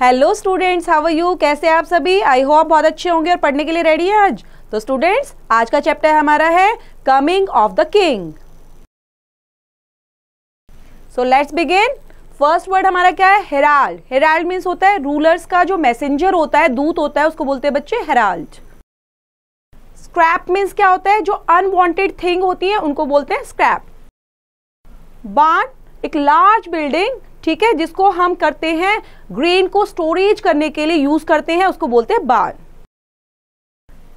Hello students, how are you? कैसे आप सभी? आई होप बहुत अच्छे होंगे और पढ़ने के लिए रेडी हैं आज। तो स्टूडेंट्स, आज का चैप्टर हमारा है coming of the king. So let's begin. First word हमारा क्या है? हेराल्ड। हेराल्ड मीन्स होता है रूलर्स का जो मैसेंजर होता है, दूत होता है, उसको बोलते हैं बच्चे हेराल्ड। स्क्रैप मीन्स क्या होता है? जो अनवांटेड थिंग होती है उनको बोलते हैं स्क्रैप। बार्न, एक लार्ज बिल्डिंग, ठीक है, जिसको हम करते हैं ग्रेन को स्टोरेज करने के लिए यूज करते हैं, उसको बोलते हैं बार्न।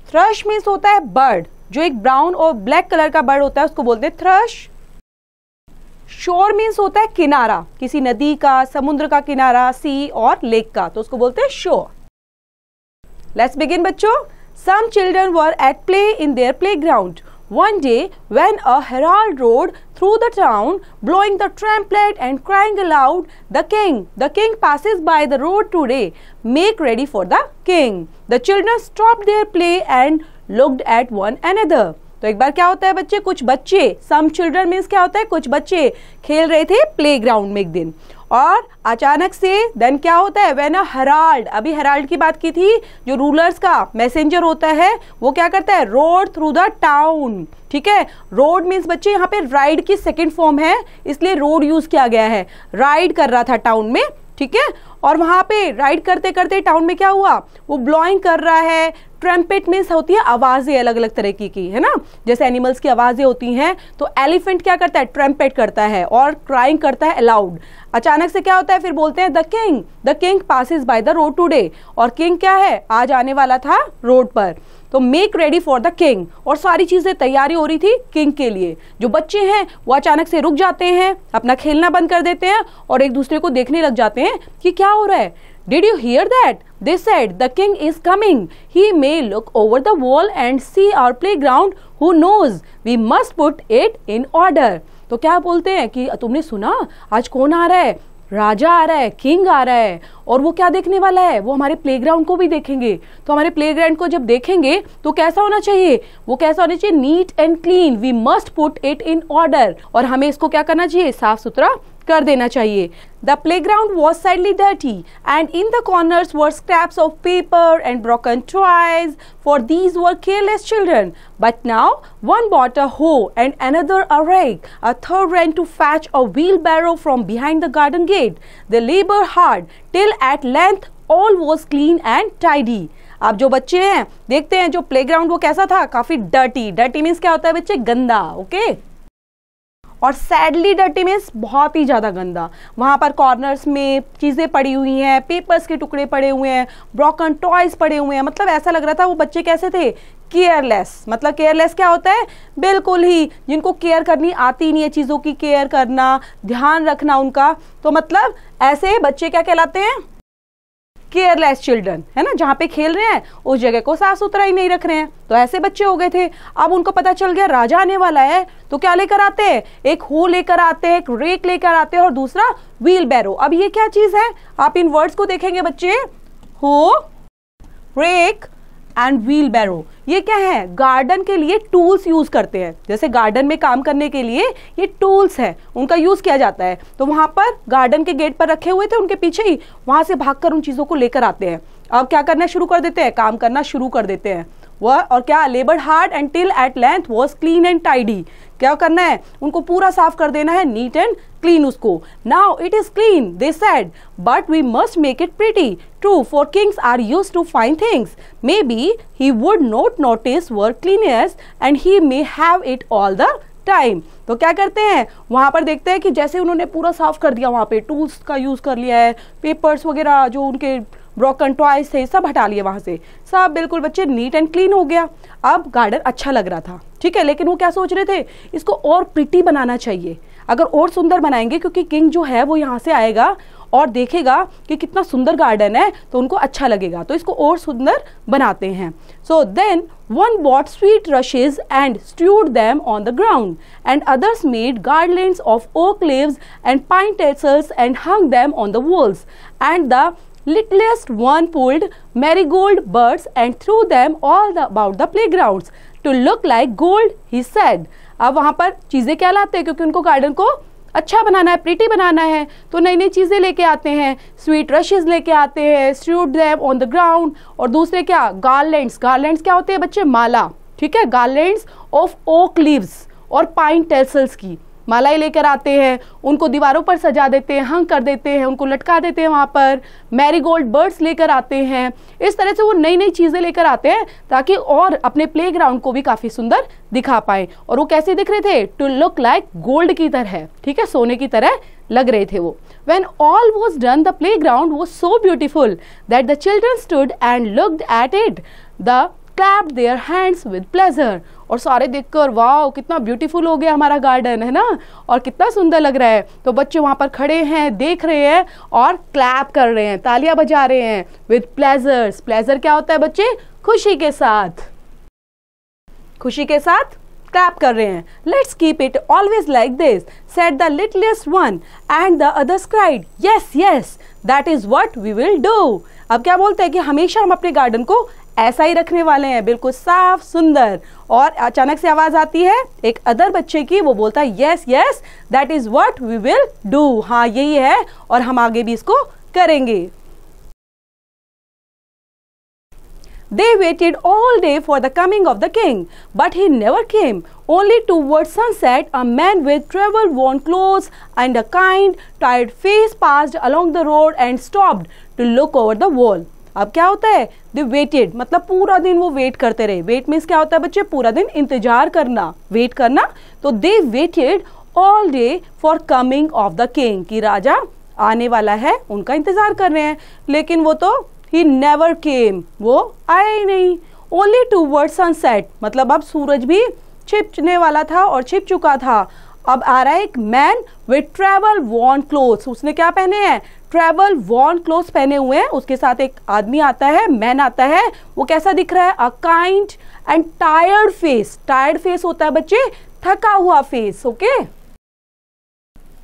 थ्रश मीन्स होता है बर्ड, जो एक ब्राउन और ब्लैक कलर का बर्ड होता है, उसको बोलते हैं थ्रश। शोर मीन्स होता है किनारा, किसी नदी का, समुद्र का किनारा, सी और लेक का, तो उसको बोलते हैं शोर। लेट्स बिगिन बच्चों। Some children were at play in their playground. One day, when a herald rode through the town, blowing the trumpet and crying aloud, the king passes by the road today. Make ready for the king. The children stopped their play and looked at one another. तो एक बार क्या होता है बच्चे, कुछ बच्चे, some children means क्या होता है, कुछ बच्चे खेल रहे थे प्लेग्राउंड में एक दिन, और अचानक से देन क्या होता है, व्हेन अ हेराल्ड, अभी हेराल्ड की बात की थी, जो रूलर्स का मैसेंजर होता है, वो क्या करता है, रोड थ्रू द टाउन। ठीक है, रोड मीन्स बच्चे यहाँ पे राइड की सेकेंड फॉर्म है, इसलिए रोड यूज किया गया है। राइड कर रहा था टाउन में, ठीक है, और वहां पे राइड करते करते टाउन में क्या हुआ, वो ब्लोइंग कर रहा है। ट्रम्पेट मीन्स होती है आवाजें अलग अलग तरह की है ना, जैसे एनिमल्स की आवाजें होती हैं, तो एलिफेंट क्या करता है, ट्रम्पेट करता है, और क्राइंग करता है अलाउड। अचानक से क्या होता है, फिर बोलते हैं the king passes by the road today, और किंग क्या है, आज आने वाला था रोड पर। तो make ready for the king, और सारी चीजें तैयारी हो रही थी किंग के लिए। जो बच्चे हैं वो अचानक से रुक जाते हैं, अपना खेलना बंद कर देते हैं और एक दूसरे को देखने लग जाते हैं कि क्या हो रहा है। Did you hear that? They said, the king is coming. He may look over the wall and see our playground. Who knows? We must put it in order. तो क्या बोलते हैं कि तुमने सुना, आज कौन आ रहा है, राजा आ रहा है, किंग आ रहा है, और वो क्या देखने वाला है, वो हमारे प्लेग्राउंड को भी देखेंगे। तो हमारे प्लेग्राउंड को जब देखेंगे तो कैसा होना चाहिए, वो कैसा होना चाहिए, neat and clean. We must put it in order, और हमें इसको क्या करना चाहिए, साफ सुथरा कर देना चाहिए। The playground was sadly dirty, and in the corners were scraps of paper and broken toys, for these were careless children. But now one bought a hoe and another a rake. A third ran to fetch a wheelbarrow from behind the garden gate. They labored hard till at length all was clean and tidy. अब जो बच्चे हैं देखते हैं, जो playground वो कैसा था, काफी डर्टी। डर्टी मीन्स क्या होता है बच्चे, गंदा, ओके। और सैडली डर्टी मीन्स बहुत ही ज्यादा गंदा। वहां पर कॉर्नर्स में चीजें पड़ी हुई हैं, पेपर्स के टुकड़े पड़े हुए हैं, ब्रोकन टॉयज पड़े हुए हैं, मतलब ऐसा लग रहा था वो बच्चे कैसे थे, केयरलेस। मतलब केयरलेस क्या होता है, बिल्कुल ही जिनको केयर करनी आती नहीं है, चीजों की केयर करना, ध्यान रखना उनका, तो मतलब ऐसे बच्चे क्या कहलाते हैं, केयरलेस चिल्ड्रन, है ना। जहां पे खेल रहे हैं उस जगह को साफ सुथरा ही नहीं रख रहे हैं, तो ऐसे बच्चे हो गए थे। अब उनको पता चल गया राजा आने वाला है, तो क्या लेकर आते हैं, एक हो लेकर आते हैं, एक रेक लेकर आते हैं, और दूसरा व्हील बैरो। अब ये क्या चीज है, आप इन वर्ड्स को देखेंगे बच्चे, हो, रेक एंड व्हील बैरो, ये क्या है, गार्डन के लिए टूल्स यूज करते हैं। जैसे गार्डन में काम करने के लिए ये टूल्स है, उनका यूज किया जाता है। तो वहां पर गार्डन के गेट पर रखे हुए थे, उनके पीछे ही वहां से भागकर उन चीजों को लेकर आते हैं। अब क्या करना शुरू कर देते हैं, काम करना शुरू कर देते हैं वह, और क्या, labour hard until at length was clean and tidy. क्या करना है, उनको पूरा साफ कर देना है, नीट एंड क्लीन उसको। Now it is clean, they said, but we must make it pretty. True, for kings are used to fine things. Maybe he would not notice work cleanness and he may have it all the time. तो क्या करते हैं, वहां पर देखते हैं कि जैसे उन्होंने पूरा साफ कर दिया, वहां पे टूल्स का यूज कर लिया है, पेपर्स वगैरह जो उनके ब्रोकन टॉयज थे सब हटा लिए वहां से, सब बिल्कुल बच्चे नीट एंड क्लीन हो गया। अब गार्डन अच्छा लग रहा था, ठीक है, लेकिन वो क्या सोच रहे थे, इसको और प्रिटी बनाना चाहिए। अगर और सुंदर बनाएंगे, क्योंकि किंग जो है वो यहाँ से आएगा और देखेगा कि कितना सुंदर गार्डन है, तो उनको अच्छा लगेगा, तो इसको और सुंदर बनाते हैं। So then one bought sweet rushes and stewed them on the ground, and others made garlands of oak leaves and pine tassels and hung them on the walls, and the littlest one pulled marigold birds and threw them all about the playgrounds to look like gold, he said. अब वहां पर चीजें क्या लाते हैं, क्योंकि उनको garden को अच्छा बनाना है, प्रिटी बनाना है, तो नई नई चीजें लेके आते हैं, स्वीट रशेज लेके आते हैं, स्ट्रूड देम ऑन द ग्राउंड। और दूसरे क्या, गार्लैंड्स। गार्लैंड्स क्या होते हैं बच्चे, माला, ठीक है, गार्लैंड्स ऑफ ओक लीव्स और पाइन टेसल्स की मालाएं लेकर आते हैं, उनको दीवारों पर सजा देते हैं, हंग कर देते हैं, उनको लटका देते हैं वहां पर। मैरीगोल्ड बर्ड्स लेकर आते हैं। इस तरह से वो नई नई चीजें लेकर आते हैं ताकि और अपने प्लेग्राउंड को भी काफी सुंदर दिखा पाए। और वो कैसे दिख रहे थे, टू लुक लाइक गोल्ड की तरह, ठीक है, सोने की तरह लग रहे थे वो। When all was done, the playground was so beautiful that the children stood and looked at it. The clapped their hands with pleasure. और सारे देखकर वाह कितना ब्यूटीफुल हो गया हमारा गार्डन, है ना, और कितना सुंदर लग रहा है। तो बच्चे वहां पर खड़े हैं, देख रहे हैं और क्लैप कर रहे हैं, तालियां बजा रहे हैं विद प्लेजर्स। प्लेजर क्या होता है बच्चे, खुशी के साथ, खुशी के साथ क्लैप कर रहे हैं। Let's keep it always like this, said the littlest one, and the others cried yes yes that is what we will do. अब क्या बोलते हैं कि हमेशा हम अपने गार्डन को ऐसा ही रखने वाले हैं, बिल्कुल साफ सुंदर। और अचानक से आवाज आती है एक अदर बच्चे की, वो बोलता है yes yes that is what we will do, हाँ यही है और हम आगे भी इसको करेंगे। They waited all day for the coming of the king, but he never came. Only towards sunset, a man with travel-worn clothes and a kind, tired face passed along the road and stopped to look over the wall. अब क्या होता है, they waited मतलब पूरा दिन वो wait करते रहे। वेट मीन्स क्या होता है बच्चे, पूरा दिन इंतजार करना, वेट करना। तो they waited all day for coming of the king, कि राजा आने वाला है, उनका इंतजार कर रहे हैं। लेकिन वो तो ही नेवर केम, वो आया ही नहीं। ओनली टूवर्ड सनसेट मतलब अब सूरज भी छिपने वाला था और छिप चुका था। अब आ रहा है एक man with travel worn clothes, उसने क्या पहने हैं, ट्रेवल वॉर्न क्लोथ्स पहने हुए हैं। उसके साथ एक आदमी आता है, मैन आता है। वो कैसा दिख रहा है, a kind and tired face. Tired face होता है बच्चे थका हुआ फेस, ओके,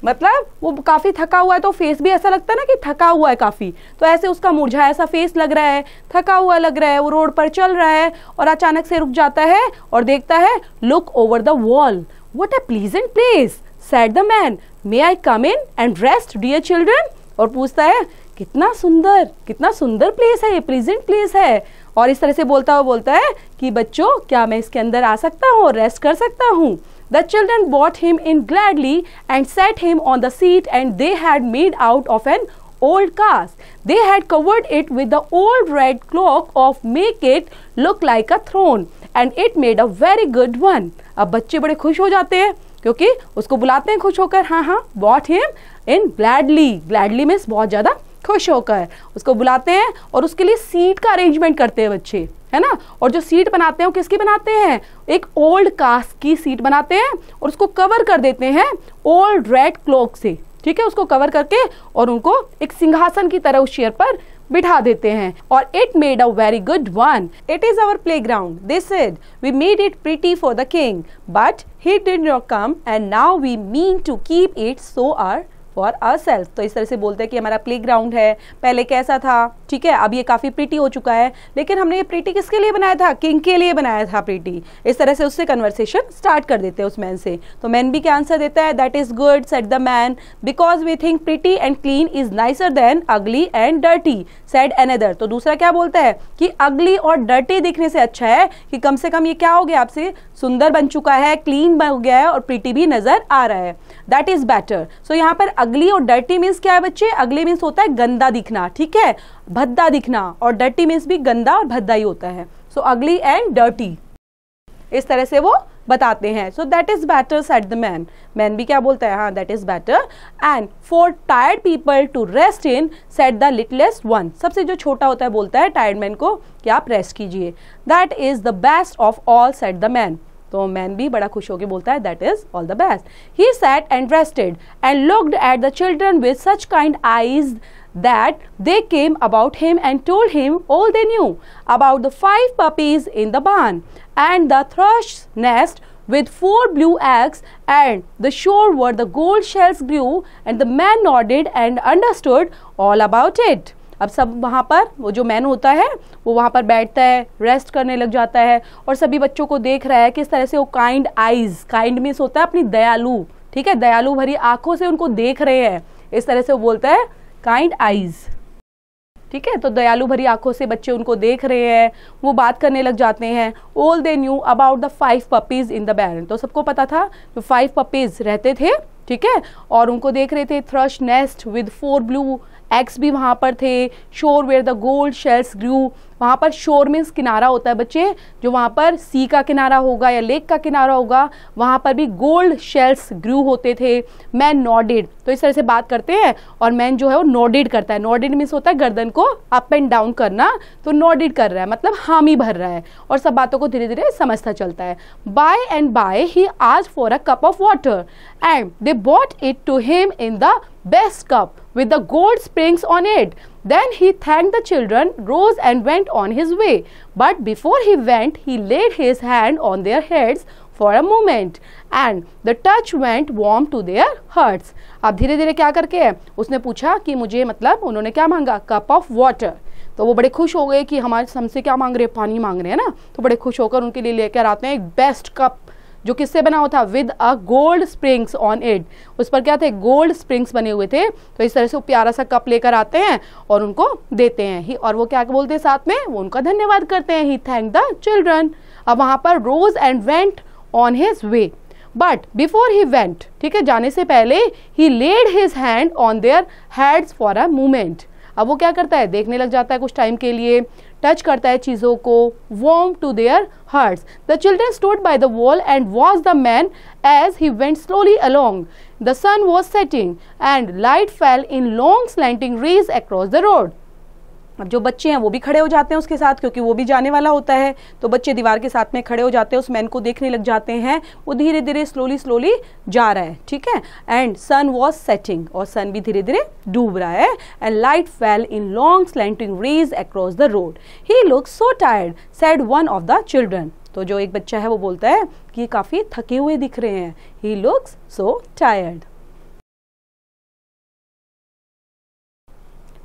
मतलब वो काफी थका हुआ है तो फेस भी ऐसा लगता है ना कि थका हुआ है काफी, तो ऐसे उसका मुरझाया सा फेस लग रहा है, थका हुआ लग रहा है। वो रोड पर चल रहा है और अचानक से रुक जाता है और देखता है, look over the wall, what a pleasant place, said the man, may I come in and rest dear children. और पूछता है कितना सुंदर प्लेस है ये, प्लीजेंट प्लेस है। और इस तरह से बोलता है कि बच्चों क्या मैं इसके अंदर आ सकता हूँ और रेस्ट कर सकता हूँ। The children brought him in gladly and set him on the seat, and they had made out of an old cask. They had covered it with the old red cloth of make it look like a throne, and it made a very good one. अब बच्चे बड़े खुश हो जाते हैं क्योंकि उसको बुलाते हैं खुश होकर, हाँ, brought him in gladly. Gladly means बहुत ज्यादा खुश होकर उसको बुलाते हैं और उसके लिए सीट का अरेंजमेंट करते हैं बच्चे, है ना। और जो सीट बनाते हैं वो किसकी बनाते हैं, एक ओल्ड कास्ट की सीट बनाते हैं और उसको कवर कर देते हैं ओल्ड रेड क्लॉक से, ठीक है, उसको कवर करके और उनको एक सिंहासन की तरह उस चेयर पर बिठा देते हैं। और it made a very good one, it is our playground, they said, we made it pretty for the king but he did not come and now we mean to keep it so are for ourself. तो इस तरह से बोलते हैं कि हमारा play ground है, पहले कैसा था, ठीक है, अब ये काफी प्रीटी हो चुका है, लेकिन हमने ये प्रीटी किसके लिए बनाया था, किंग के लिए बनाया था प्रीटी। इस तरह से उससे कन्वर्सेशन स्टार्ट कर देते हैं उस मैन से। तो मैन भी क्या आंसर देता है, that is good said the man, because we think pretty and clean is nicer than ugly and dirty said another. तो दूसरा क्या बोलता है कि अगली और डर्टी दिखने से अच्छा है कि कम से कम ये क्या हो गया, आपसे सुंदर बन चुका है, क्लीन बन गया है और प्रीटी भी नजर आ रहा है, दैट इज बेटर। सो यहाँ पर अगली और डर्टी मीन्स क्या है बच्चे, अगली मीन्स होता है गंदा दिखना, ठीक है, भद्दा दिखना, और डर्टी मीन्स भी गंदा और भद्दा ही होता है। सो अगली एंड डर्टी इस तरह से वो बताते हैं। So that is better said the man, man भी क्या बोलता है, हाँ that is better. And for tired people to rest in said the littlest one, सबसे जो छोटा होता है बोलता है टायर्ड मैन को कि आप रेस्ट कीजिए। That is the best of all said the man, तो मैन भी बड़ा खुश होकर बोलता है that is all the best. He sat and rested and looked at the children with such kind eyes that they came about him and told him all they knew about the 5 puppies in the barn and the thrush's nest with 4 blue eggs and the shore where the gold shells grew, and the man nodded and understood all about it. अब सब वहाँ पर वो जो man होता है वो वहाँ पर बैठता है, रेस्ट करने लग जाता है और सभी बच्चों को देख रहा है किस तरह से वो काइंड आईज, काइंड मीन्स होता है अपनी दयालु ठीक है, दयालु भरी आंखों से उनको देख रहे हैं, इस तरह से वो बोलता है काइंड आईज। ठीक है, तो दयालु भरी आंखों से बच्चे उनको देख रहे हैं, वो बात करने लग जाते हैं। All they knew about the 5 puppies in the barn, तो सबको पता था जो 5 पपीज रहते थे, ठीक है, और उनको देख रहे थे। Thrust nest with 4 blue eggs भी वहां पर थे। शोर वेयर द गोल्ड शेल्स ग्रू, वहां पर शोर मीन्स किनारा होता है बच्चे, जो वहां पर सी का किनारा होगा या लेक का किनारा होगा, वहां पर भी गोल्ड शेल्स ग्रू होते थे। मैन नॉडेड, तो इस तरह से बात करते हैं, और मैन जो है वो नॉडेड करता है। नॉडेड मीन्स होता है गर्दन को अप एंड डाउन करना, तो नॉडेड कर रहा है मतलब हामी भर रहा है, और सब बातों को धीरे धीरे समझता चलता है। By and by he asked for a cup of water and they bought it to him in the best cup with the gold springs on it. Then he thanked the children, rose and went on his way. But before he went, he laid his hand on their heads for a moment, and the touch went warm to their hearts. अब धीरे धीरे क्या करके उसने पूछा कि मुझे, मतलब उन्होंने क्या मांगा, कप ऑफ वाटर। तो वो बड़े खुश हो गए कि हमारे हमसे क्या मांग रहे हैं, पानी मांग रहे हैं ना, तो बड़े खुश होकर उनके लिए लेकर आते हैं एक बेस्ट कप, जो किससे बना हुआ था, with a gold springs on it. उस पर क्या थे, गोल्ड स्प्रिंग्स बने हुए थे। तो इस तरह से वो प्यारा सा कप लेकर आते हैं और उनको देते हैं। और वो क्या बोलते हैं साथ में, वो उनका धन्यवाद करते हैं। He thank the children. अब वहां पर rose and went on his way, but before he went, ठीक है, जाने से पहले, he laid his hand on their heads for a moment. अब वो क्या करता है, देखने लग जाता है कुछ टाइम के लिए, टच करता है चीजों को, warm to their hearts. The children stood by the wall and watch the man as he went slowly along. The sun was setting and light fell in long slanting rays across the road. अब जो बच्चे हैं वो भी खड़े हो जाते हैं उसके साथ, क्योंकि वो भी जाने वाला होता है। तो बच्चे दीवार के साथ में खड़े हो जाते हैं, उस मैन को देखने लग जाते हैं। वो धीरे धीरे स्लोली स्लोली जा रहा है, ठीक है, एंड सन वॉज सेटिंग, और सन भी धीरे धीरे डूब रहा है। And light fell in long slanting rays across the road. He looks so tired said one of the children. तो जो एक बच्चा है वो बोलता है कि काफी थके हुए दिख रहे हैं। ही looks so tired.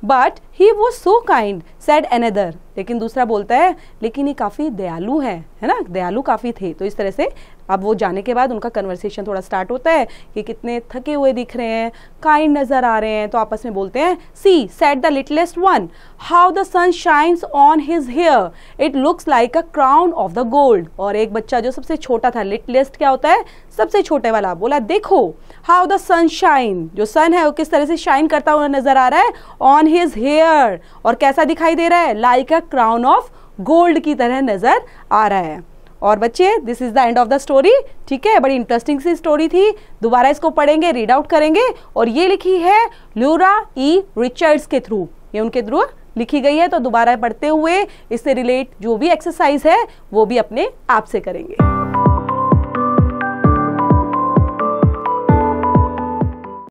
But he was so kind said another. लेकिन दूसरा बोलता है लेकिन ये काफी दयालु है ना, दयालु काफी थे। तो इस तरह से अब वो जाने के बाद उनका कन्वर्सेशन थोड़ा स्टार्ट होता है कि कितने थके हुए दिख रहे हैं, काइंड नजर आ रहे हैं। तो आपस में बोलते हैं, see said the littlest one, how the sun shines on his hair, it looks like a crown of the gold. और एक बच्चा जो सबसे छोटा था, लिटलेस्ट क्या होता है, सबसे छोटे वाला, बोला देखो, हाउ द सन शाइन, जो सन है वो किस तरह से शाइन करता हुआ नजर आ रहा है, ऑन हिज हेयर, और कैसा दिखाई दे रहा है, like a crown of gold की तरह नजर आ रहा है। और बच्चे, this is the end of the story. ठीक है, बड़ी इंटरेस्टिंग सी स्टोरी थी। दोबारा इसको पढ़ेंगे, रीड आउट करेंगे। और ये लिखी है लूरा ई रिचर्ड्स के थ्रू, ये उनके थ्रू लिखी गई है। तो दोबारा पढ़ते हुए इससे रिलेट जो भी एक्सरसाइज है वो भी अपने आप से करेंगे।